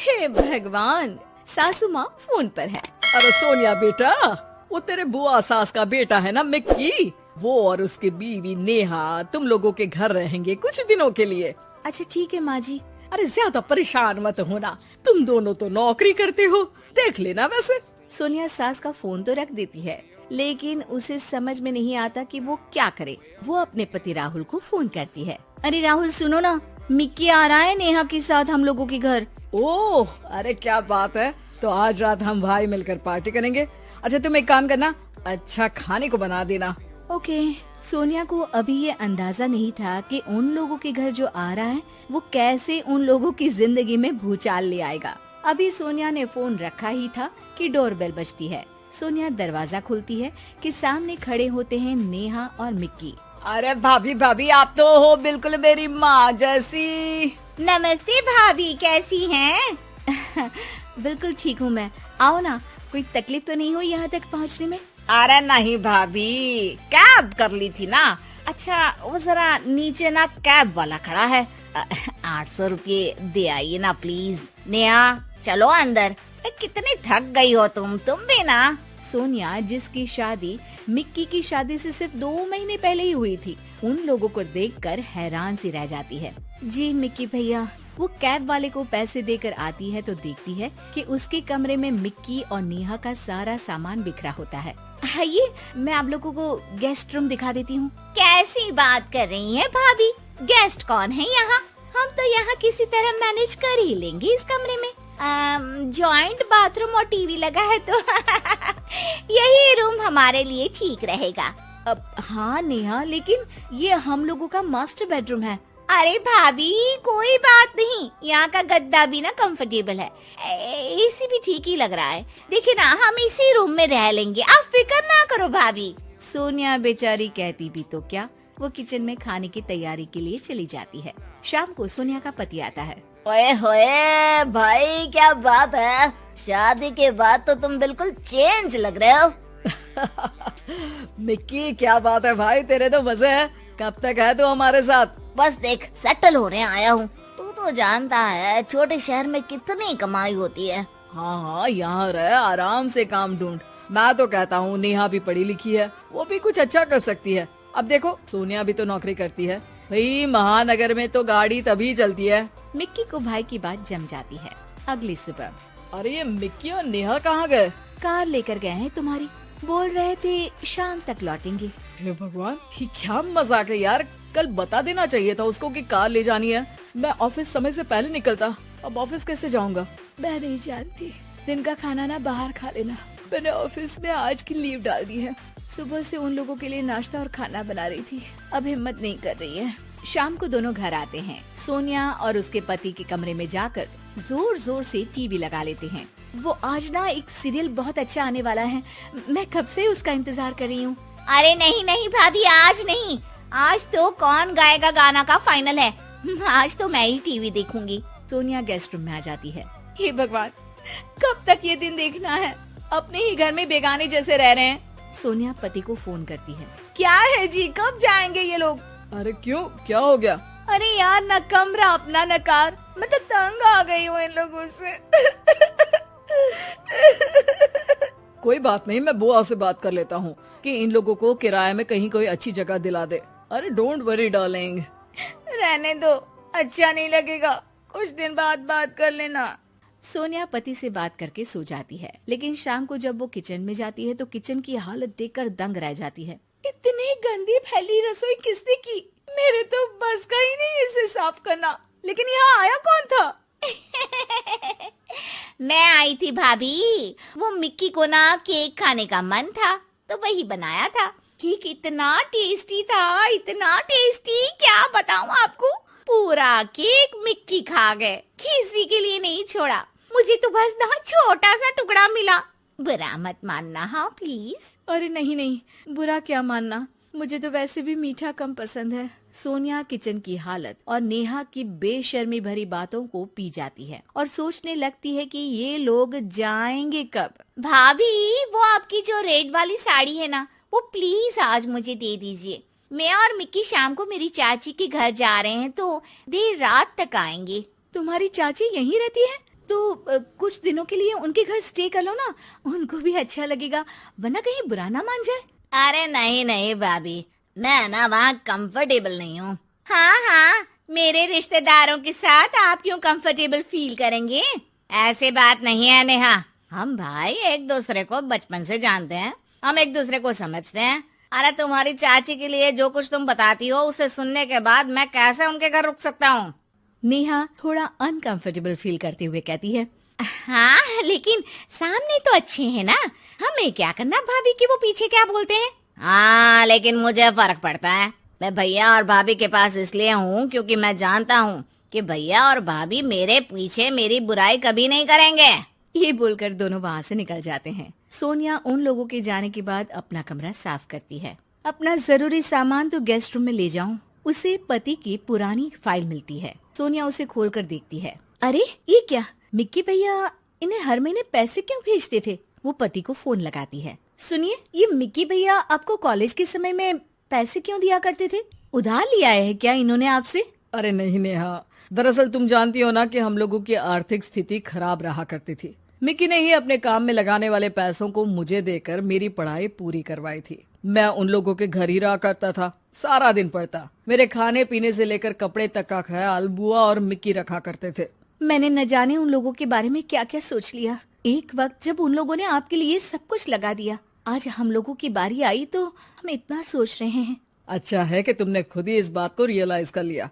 हे भगवान, सासू माँ फोन पर है। अरे सोनिया बेटा, वो तेरे बुआ सास का बेटा है ना मिक्की, वो और उसकी बीवी नेहा तुम लोगों के घर रहेंगे कुछ दिनों के लिए। अच्छा ठीक है माँ जी। अरे ज्यादा परेशान मत होना, तुम दोनों तो नौकरी करते हो, देख लेना। वैसे सोनिया सास का फोन तो रख देती है, लेकिन उसे समझ में नहीं आता कि वो क्या करे। वो अपने पति राहुल को फोन करती है। अरे राहुल सुनो ना, मिक्की आ रहा है नेहा के साथ हम लोगों के घर। ओह, अरे क्या बात है, तो आज रात हम भाई मिलकर पार्टी करेंगे। अच्छा तुम एक काम करना, अच्छा खाने को बना देना। ओके। सोनिया को अभी ये अंदाजा नहीं था कि उन लोगों के घर जो आ रहा है वो कैसे उन लोगों की जिंदगी में भूचाल ले आएगा। अभी सोनिया ने फोन रखा ही था कि डोरबेल बजती है। सोनिया दरवाजा खोलती है कि सामने खड़े होते हैं नेहा और मिक्की। अरे भाभी भाभी, आप तो हो बिल्कुल मेरी माँ जैसी। नमस्ते भाभी, कैसी हैं? बिल्कुल ठीक हूँ मैं। आओ ना, कोई तकलीफ तो नहीं हुई यहाँ तक पहुँचने में? अरे नहीं भाभी, कैब कर ली थी ना। अच्छा वो जरा नीचे ना कैब वाला खड़ा है, 800 रुपये दे आइए ना प्लीज। नेहा चलो अंदर, कितनी थक गई हो तुम भी ना। सोनिया जिसकी शादी मिक्की की शादी से सिर्फ 2 महीने पहले ही हुई थी, उन लोगों को देखकर हैरान सी रह जाती है। जी मिक्की भैया। वो कैब वाले को पैसे देकर आती है तो देखती है कि उसके कमरे में मिक्की और नेहा का सारा सामान बिखरा होता है। आइए मैं आप लोगों को गेस्ट रूम दिखा देती हूँ। कैसी बात कर रही है भाभी, गेस्ट कौन है यहाँ? हम तो यहाँ किसी तरह मैनेज कर ही लेंगे इस कमरे में। जॉइंट बाथरूम और टीवी लगा है तो यही रूम हमारे लिए ठीक रहेगा। अब हाँ नेहा, लेकिन ये हम लोगों का मास्टर बेडरूम है। अरे भाभी कोई बात नहीं, यहाँ का गद्दा भी ना कंफर्टेबल है, एसी भी ठीक ही लग रहा है। देखिए ना, हम इसी रूम में रह लेंगे, आप फिक्र ना करो भाभी। सोनिया बेचारी कहती भी तो क्या, वो किचन में खाने की तैयारी के लिए चली जाती है। शाम को सोनिया का पति आता है। ओए होए भाई, क्या बात है, शादी के बाद तो तुम बिल्कुल चेंज लग रहे हो। मिक्की क्या बात है भाई, तेरे तो मजे है। कब तक है तू हमारे साथ? बस देख, सेटल होने आया हूँ। तू तो जानता है छोटे शहर में कितनी कमाई होती है। हाँ हाँ, यहाँ रह, आराम से काम ढूंढ। मैं तो कहता हूँ नेहा भी पढ़ी लिखी है, वो भी कुछ अच्छा कर सकती है। अब देखो सोनिया भी तो नौकरी करती है भाई, महानगर में तो गाड़ी तभी चलती है। मिक्की को भाई की बात जम जाती है। अगली सुबह, अरे ये मिक्की और नेहा कहाँ गए? कार लेकर गए हैं तुम्हारी, बोल रहे थे शाम तक लौटेंगे। हे भगवान, ये क्या मजाक है यार, कल बता देना चाहिए था उसको कि कार ले जानी है। मैं ऑफिस समय से पहले निकलता, अब ऑफिस कैसे जाऊंगा? मैं नहीं जानती, दिन का खाना ना बाहर खा लेना। मैंने ऑफिस में आज की लीव डाल दी है। सुबह से उन लोगों के लिए नाश्ता और खाना बना रही थी, अब हिम्मत नहीं कर रही है। शाम को दोनों घर आते हैं। सोनिया और उसके पति के कमरे में जाकर जोर जोर से टीवी लगा लेते हैं। वो आज ना एक सीरियल बहुत अच्छा आने वाला है, मैं कब से उसका इंतजार कर रही हूँ। अरे नहीं नहीं भाभी, आज नहीं, आज तो कौन गाएगा गाना का फाइनल है। आज तो मैं ही टीवी देखूंगी। सोनिया गेस्ट रूम में आ जाती है। हे भगवान, कब तक ये दिन देखना है, अपने ही घर में बेगाने जैसे रह रहे हैं। सोनिया पति को फोन करती है। क्या है जी, कब जाएंगे ये लोग? अरे क्यों, क्या हो गया? अरे यार, न कमरा अपना न कार, मैं तो तंग आ गई हूँ इन लोगों से। कोई बात नहीं, मैं बुआ से बात कर लेता हूँ कि इन लोगों को किराए में कहीं कोई अच्छी जगह दिला दे। अरे डोंट वरी डार्लिंग। रहने दो, अच्छा नहीं लगेगा, कुछ दिन बाद बात कर लेना। सोनिया पति से बात करके सो जाती है, लेकिन शाम को जब वो किचन में जाती है तो किचन की हालत देखकर दंग रह जाती है। इतनी गंदी फैली रसोई किसने की? मेरे तो बस का ही नहीं इसे साफ करना। लेकिन यहाँ आया कौन था? मैं आई थी भाभी, वो मिक्की को ना केक खाने का मन था तो वही बनाया था। केक इतना टेस्टी था, इतना टेस्टी, क्या बताऊं आपको। पूरा केक मिक्की खा गए, किसी के लिए नहीं छोड़ा। मुझे तो बस ना छोटा सा टुकड़ा मिला। बुरा मत मानना हाँ प्लीज। अरे नहीं नहीं, बुरा क्या मानना, मुझे तो वैसे भी मीठा कम पसंद है। सोनिया किचन की हालत और नेहा की बेशर्मी भरी बातों को पी जाती है और सोचने लगती है कि ये लोग जाएंगे कब। भाभी, वो आपकी जो रेड वाली साड़ी है ना, वो प्लीज आज मुझे दे दीजिए। मैं और मिक्की शाम को मेरी चाची के घर जा रहे हैं तो देर रात तक आएंगे। तुम्हारी चाची यहीं रहती है? तो कुछ दिनों के लिए उनके घर स्टे कर लो ना, उनको भी अच्छा लगेगा, वरना कहीं बुरा ना मान जाए। अरे नहीं नहीं भाभी, मैं ना वहाँ कंफर्टेबल नहीं हूँ। हाँ हाँ, मेरे रिश्तेदारों के साथ आप क्यों कंफर्टेबल फील करेंगे? ऐसी बात नहीं है नेहा, हम भाई एक दूसरे को बचपन से जानते हैं, हम एक दूसरे को समझते हैं। अरे तुम्हारी चाची के लिए जो कुछ तुम बताती हो उसे सुनने के बाद मैं कैसे उनके घर रुक सकता हूँ? नेहा थोड़ा अनकंफर्टेबल फील करते हुए कहती है, हाँ लेकिन सामने तो अच्छे हैं ना, हमें क्या करना भाभी कि वो पीछे क्या बोलते हैं। हाँ लेकिन मुझे फर्क पड़ता है। मैं भैया और भाभी के पास इसलिए हूँ क्योंकि मैं जानता हूँ कि भैया और भाभी मेरे पीछे मेरी बुराई कभी नहीं करेंगे। ये बोलकर दोनों वहाँ से निकल जाते हैं। सोनिया उन लोगों के जाने के बाद अपना कमरा साफ करती है। अपना जरूरी सामान तो गेस्ट रूम में ले जाऊं। उसे पति की पुरानी फाइल मिलती है। सोनिया उसे खोलकर देखती है। अरे ये क्या, मिक्की भैया इन्हें हर महीने पैसे क्यों भेजते थे? वो पति को फोन लगाती है। सुनिए, ये मिक्की भैया आपको कॉलेज के समय में पैसे क्यों दिया करते थे? उधार लिया है क्या इन्होंने आपसे? अरे नहीं नेहा, दरअसल तुम जानती हो ना कि हम लोगों की आर्थिक स्थिति खराब रहा करती थी। मिकी ने ही अपने काम में लगाने वाले पैसों को मुझे देकर मेरी पढ़ाई पूरी करवाई थी। मैं उन लोगों के घर ही रहा करता था, सारा दिन पढ़ता। मेरे खाने पीने से लेकर कपड़े तक का ख्याल बुआ और मिक्की रखा करते थे। मैंने न जाने उन लोगों के बारे में क्या क्या सोच लिया। एक वक्त जब उन लोगों ने आपके लिए सब कुछ लगा दिया, आज हम लोगों की बारी आई तो हम इतना सोच रहे हैं। अच्छा है कि तुमने खुद ही इस बात को रियलाइज कर लिया।